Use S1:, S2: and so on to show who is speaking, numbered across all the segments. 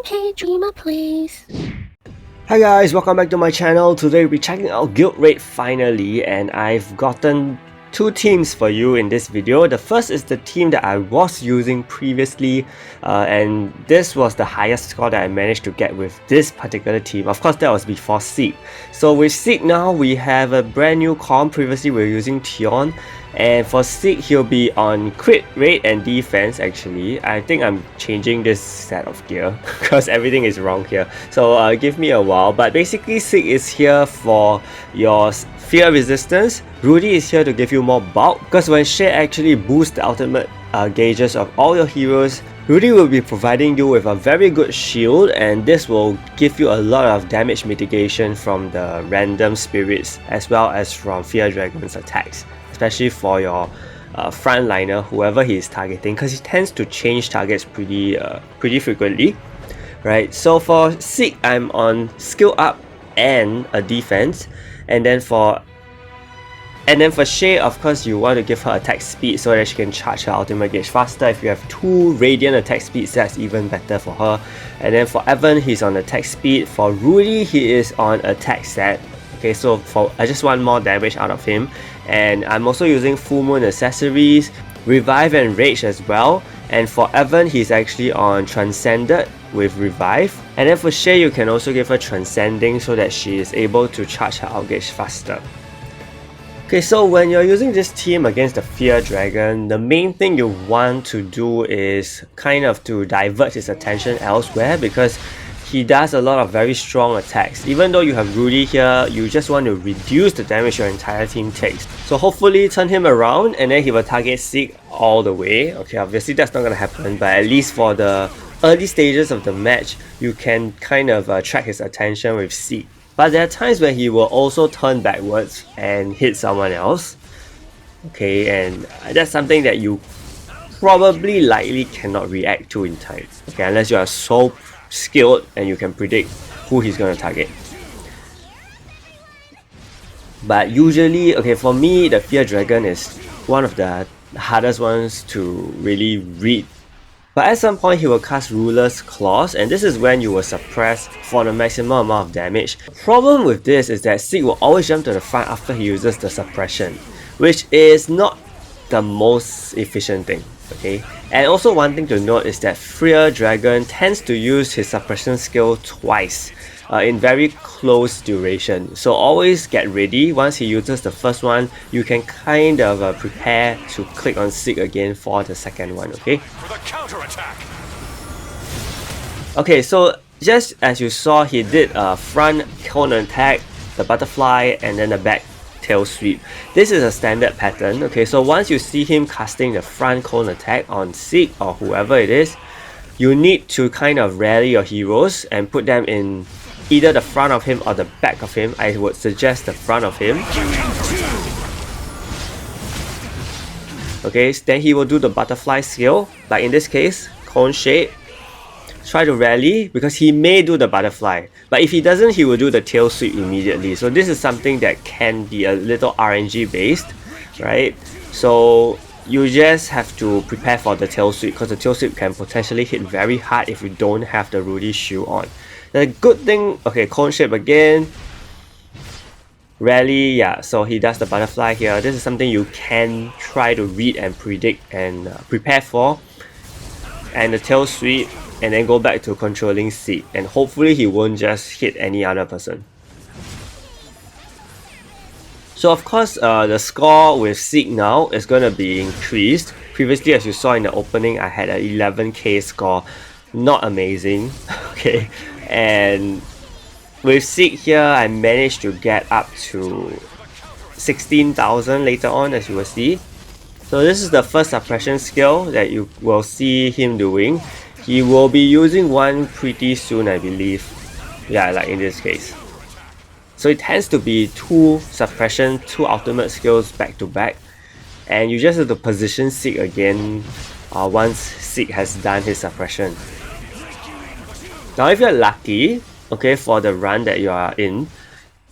S1: Okay, dreamer, please.
S2: Hi guys, welcome back to my channel. Today we'll be checking out guild raid finally, and I've gotten two teams for you in this video. The first is the team that I was using previously, and this was the highest score that I managed to get with this particular team. Of course, that was before Sieg. So with Sieg now, we have a brand new comp. Previously we were using Tion, and for Sieg, he'll be on crit rate and defense. Actually, I think I'm changing this set of gear because everything is wrong here. So give me a while. But basically, Sieg is here for your fear resistance. Rudy is here to give you more bulk, because when Shay actually boosts the ultimate gauges of all your heroes, Rudy will be providing you with a very good shield, and this will give you a lot of damage mitigation from the random spirits as well as from Fear Dragon's attacks, especially for your frontliner, whoever he is targeting, because he tends to change targets pretty frequently, right? So for Sieg, I'm on skill up and a defense, and then for Shay, of course, you want to give her attack speed so that she can charge her ultimate gauge faster. If you have 2 radiant attack speeds, that's even better for her. And then for Evan, he's on attack speed. For Rudy, he is on attack set. Okay, so I just want more damage out of him. And I'm also using full moon accessories, revive and rage as well. And for Evan, he's actually on transcended with revive. And then for Shay, you can also give her transcending so that she is able to charge her outgauge faster. Okay, so when you're using this team against the Fear Dragon, the main thing you want to do is kind of to divert his attention elsewhere, because he does a lot of very strong attacks. Even though you have Rudy here, you just want to reduce the damage your entire team takes. So hopefully turn him around and then he will target Sieg all the way. Okay, obviously that's not going to happen, but at least for the early stages of the match, you can kind of track his attention with Sieg. But there are times where he will also turn backwards and hit someone else. Okay, and that's something that you probably likely cannot react to in time. Okay, unless you are so skilled and you can predict who he's going to target. But usually, okay, for me, the Fear Dragon is one of the hardest ones to really read. But at some point, he will cast Ruler's Claws, and this is when you will suppress for the maximum amount of damage. The problem with this is that Sieg will always jump to the front after he uses the suppression, which is not the most efficient thing. Okay, and also one thing to note is that Fear Dragon tends to use his suppression skill twice in very close duration. So always get ready. Once he uses the first one, you can kind of prepare to click on Sieg again for the second one. Okay.
S3: For the counterattack.
S2: Okay, so just as you saw, he did a front cone attack, the butterfly, and then the back tail sweep. This is a standard pattern. Okay, so once you see him casting the front cone attack on Sieg or whoever it is, you need to kind of rally your heroes and put them in either the front of him or the back of him. I would suggest the front of him. Okay, then he will do the butterfly skill, like in this case, cone shape. Try to rally, because he may do the butterfly, but if he doesn't, he will do the tail sweep immediately. So this is something that can be a little RNG based, right? So you just have to prepare for the tail sweep, because the tail sweep can potentially hit very hard if you don't have the Rudy shield on. The good thing, okay, cone shape again, rally, yeah, so he does the butterfly here. This is something you can try to read and predict and prepare for. And the tail sweep, and then go back to controlling Sieg, and hopefully he won't just hit any other person. So of course, the score with Sieg now is going to be increased. Previously, as you saw in the opening, I had an 11k score. Not amazing. Okay, and with Sieg here, I managed to get up to 16,000 later on, as you will see. So this is the first suppression skill that you will see him doing. He will be using one pretty soon, I believe. Yeah, like in this case. So it tends to be 2 suppression, 2 ultimate skills back to back. And you just have to position Sieg again once Sieg has done his suppression. Now if you're lucky, okay, for the run that you are in,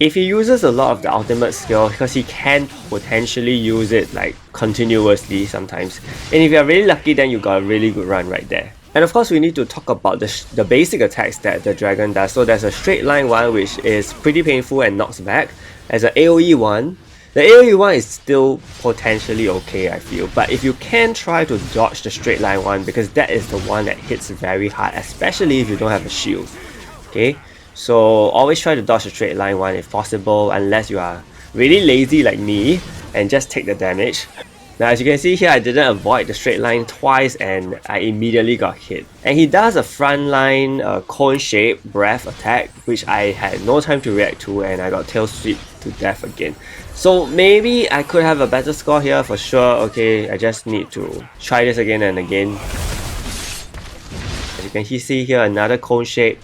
S2: if he uses a lot of the ultimate skill, because he can potentially use it like continuously sometimes, and if you're really lucky, then you got a really good run right there. And of course, we need to talk about the basic attacks that the dragon does. So there's a straight line one, which is pretty painful and knocks back. There's an AoE one. The AoE one is still potentially okay, I feel. But if you can try to dodge the straight line one, because that is the one that hits very hard, especially if you don't have a shield. Okay, so always try to dodge the straight line one if possible, unless you are really lazy like me and just take the damage. Now as you can see here, I didn't avoid the straight line twice and I immediately got hit. And he does a frontline cone shape breath attack, which I had no time to react to, and I got tail sweep to death again. So maybe I could have a better score here for sure. Okay, I just need to try this again and again. As you can see here, another cone shape,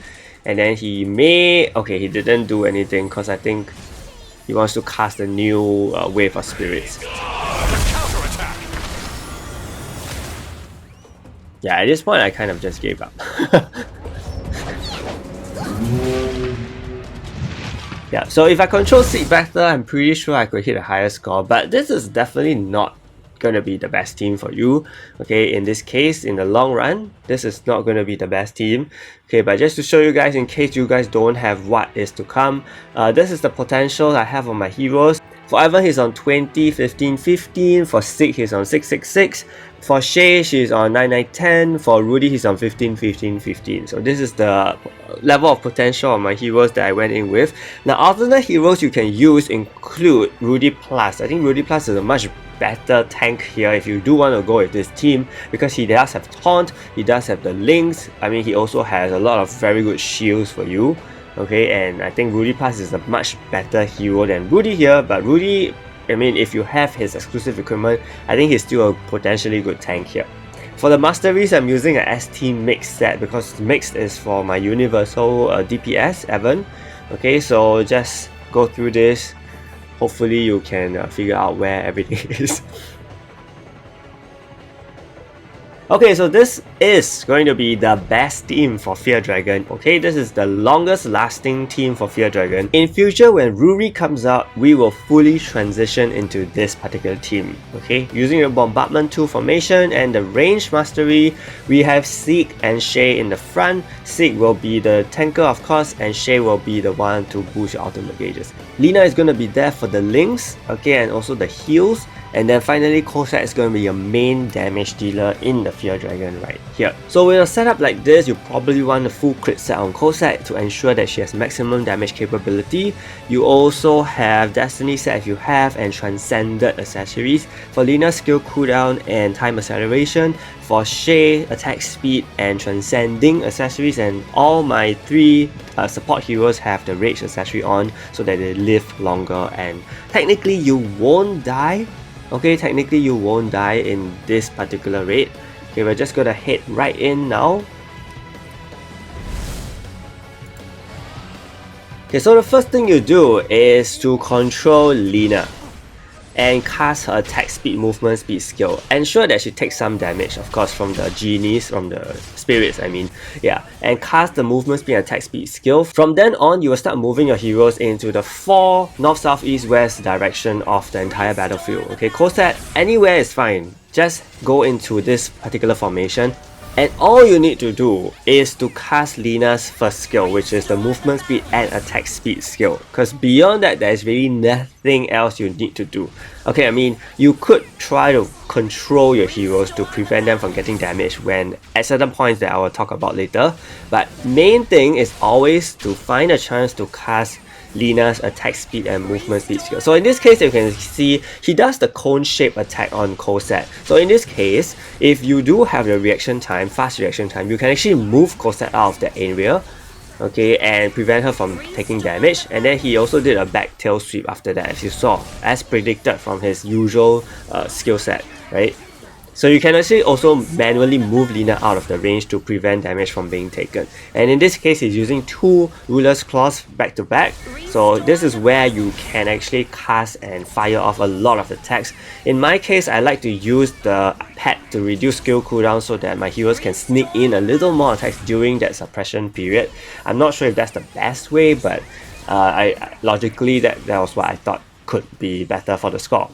S2: and then he may... okay, he didn't do anything because I think he wants to cast a new wave of spirits. Yeah, at this point I kind of just gave up. Yeah, so if I control Sieg better, I'm pretty sure I could hit a higher score, but this is definitely not gonna be the best team for you. Okay, in this case, in the long run, this is not gonna be the best team. Okay, but just to show you guys, in case you guys don't have what is to come, this is the potential I have on my heroes. For Ivan, he's on 20, 15, 15. For Sieg, he's on 6, 6, 6. For Shay, she's on 9, 9, 10. For Rudy, he's on 15, 15, 15. So this is the level of potential of my heroes that I went in with. Now, alternate heroes you can use include Rudy Plus. I think Rudy Plus is a much better tank here if you do want to go with this team, because he does have taunt, he does have the links. I mean, he also has a lot of very good shields for you. Okay, and I think Rudy Plus is a much better hero than Rudy here, but Rudy, I mean, if you have his exclusive equipment, I think he's still a potentially good tank here. For the Masteries, I'm using a ST Mix set because Mixed is for my universal DPS, Evan. Okay, so just go through this. Hopefully you can figure out where everything is. Okay, so this is going to be the best team for Fear Dragon. Okay, this is the longest lasting team for Fear Dragon. In future, when Ruri comes out, we will fully transition into this particular team. Okay, using the Bombardment 2 formation and the range mastery, we have Sieg and Shay in the front. Sieg will be the tanker, of course, and Shay will be the one to boost your ultimate gauges. Lina is going to be there for the links, okay, and also the heals. And then finally, Cossack is going to be your main damage dealer in the Fear Dragon right here. So with a setup like this, you probably want a full crit set on Cossack to ensure that she has maximum damage capability. You also have Destiny set if you have, and Transcended accessories. For Lina, skill cooldown and time acceleration. For Shay, attack speed and transcending accessories, and all my 3 support heroes have the rage accessory on so that they live longer, and technically you won't die. Okay, technically you won't die in this particular raid. Okay, we're just gonna head right in now. Okay, so the first thing you do is to control Lina and cast her attack speed, movement speed skill. Ensure that she takes some damage, of course, from the genies, from the spirits, I mean. Yeah, and cast the movement speed and attack speed skill. From then on, you will start moving your heroes into the 4 north, south, east, west direction of the entire battlefield. Okay, Cossack, anywhere is fine. Just go into this particular formation. And all you need to do is to cast Lina's first skill, which is the movement speed and attack speed skill. Because beyond that, there's really nothing else you need to do. Okay, I mean, you could try to control your heroes to prevent them from getting damaged when at certain points that I will talk about later. But main thing is always to find a chance to cast Lina's attack speed and movement speed skill. So in this case, you can see he does the cone shape attack on Cossack. So in this case, if you do have the reaction time, fast reaction time, you can actually move Cossack out of the area, okay, and prevent her from taking damage. And then he also did a back tail sweep after that, as you saw, as predicted from his usual skill set, right? So you can actually also manually move Lina out of the range to prevent damage from being taken. And in this case, he's using 2 Ruler's Claws back to back. So this is where you can actually cast and fire off a lot of attacks. In my case, I like to use the pet to reduce skill cooldown so that my heroes can sneak in a little more attacks during that suppression period. I'm not sure if that's the best way, but logically that was what I thought could be better for the score.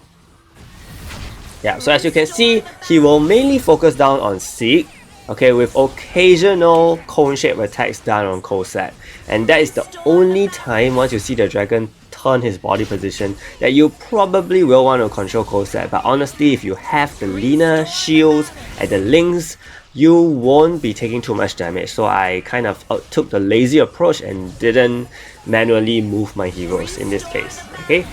S2: Yeah, so as you can see, he will mainly focus down on Sieg. okay, with occasional cone-shaped attacks done on Cossack. And that is the only time, once you see the dragon turn his body position, that you probably will want to control Cossack. But honestly, if you have the Lina shields and the links, you won't be taking too much damage. So I kind of took the lazy approach and didn't manually move my heroes in this case, okay?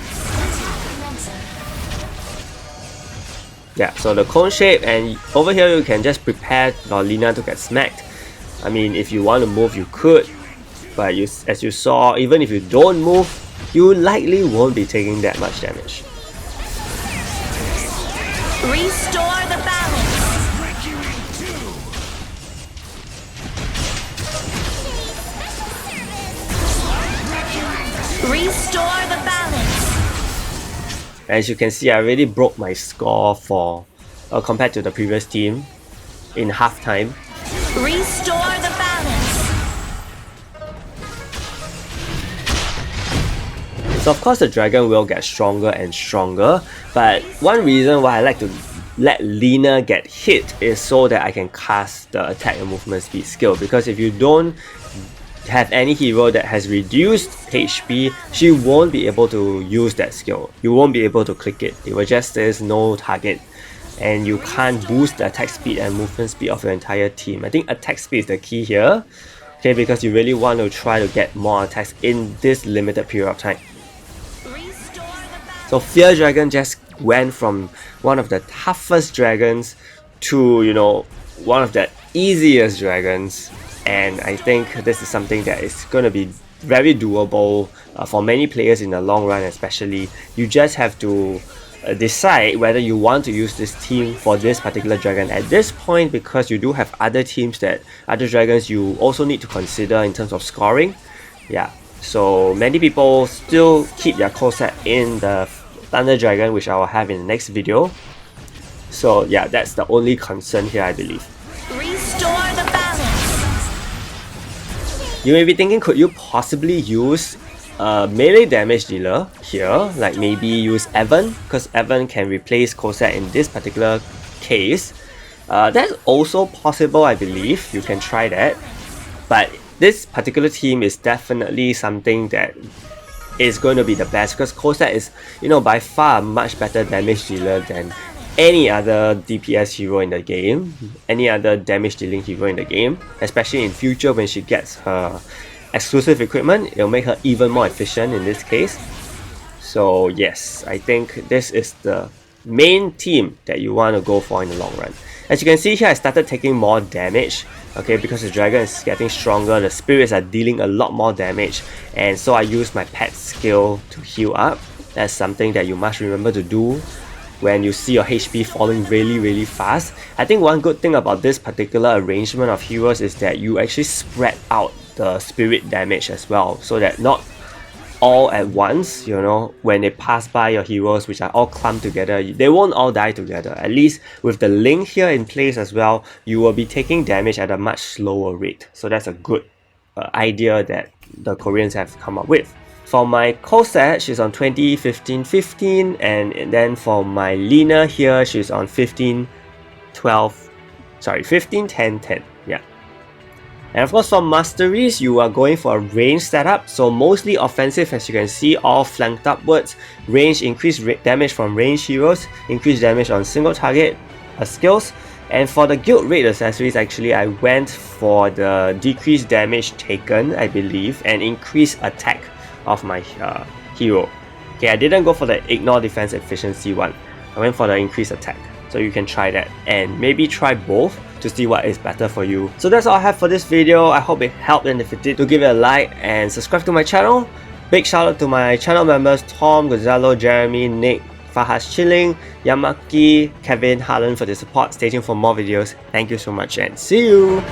S2: Yeah, so the cone shape, and over here you can just prepare for Lina to get smacked. I mean, if you want to move, you could, but as you saw, even if you don't move, you likely won't be taking that much damage.
S3: Restore the balance. Restore the balance.
S2: As you can see, I already broke my score for compared to the previous team in halftime.
S3: Restore the balance.
S2: So of course the dragon will get stronger and stronger, but one reason why I like to let Lina get hit is so that I can cast the attack and movement speed skill, because if you don't have any hero that has reduced HP, she won't be able to use that skill. You won't be able to click it. It will just says no target, and you can't boost the attack speed and movement speed of your entire team. I think attack speed is the key here, okay, because you really want to try to get more attacks in this limited period of time. So Fear Dragon just went from one of the toughest dragons to, you know, one of the easiest dragons. And I think this is something that is going to be very doable for many players in the long run especially. You just have to decide whether you want to use this team for this particular dragon at this point, because you do have other dragons you also need to consider in terms of scoring. Yeah, so many people still keep their Cossack in the Thunder Dragon, which I will have in the next video. So yeah, that's the only concern here, I believe.
S3: Restore the balance.
S2: You may be thinking, could you possibly use a melee damage dealer here? Like maybe use Evan, because Evan can replace Cossack in this particular case. That's also possible, I believe. You can try that. But this particular team is definitely something that is going to be the best, because Cossack is, you know, by far a much better damage dealer than any other DPS hero in the game, any other damage dealing hero in the game, especially in future when she gets her exclusive equipment. It'll make her even more efficient in this case. So yes, I think this is the main team that you want to go for in the long run. As you can see here, I started taking more damage, okay, because the dragon is getting stronger, the spirits are dealing a lot more damage, and so I use my pet skill to heal up. That's something that you must remember to do when you see your HP falling really fast. I think one good thing about this particular arrangement of heroes is that you actually spread out the spirit damage as well, so that not all at once, you know, when they pass by your heroes, which are all clumped together, they won't all die together. At least with the link here in place as well, you will be taking damage at a much slower rate. So that's a good idea that the Koreans have come up with. For my Cossack, she's on 20, 15, 15, and then for my Lina here, she's on 15, 10, 10. Yeah. And of course for Masteries, you are going for a range setup, so mostly offensive, as you can see, all flanked upwards. Range, increased damage from range heroes, increased damage on single target skills. And for the guild raid accessories, actually I went for the decreased damage taken, I believe, and increased attack of my hero. Okay, I didn't go for the ignore defense efficiency one. I went for the increased attack. So you can try that and maybe try both to see what is better for you. So that's all I have for this video. I hope it helped, and if it did, do give it a like and subscribe to my channel. Big shout out to my channel members Tom, Gonzalo, Jeremy, Nick, Fahas Chilling, Yamaki, Kevin, Harlan for the support. Stay tuned for more videos. Thank you so much and see you!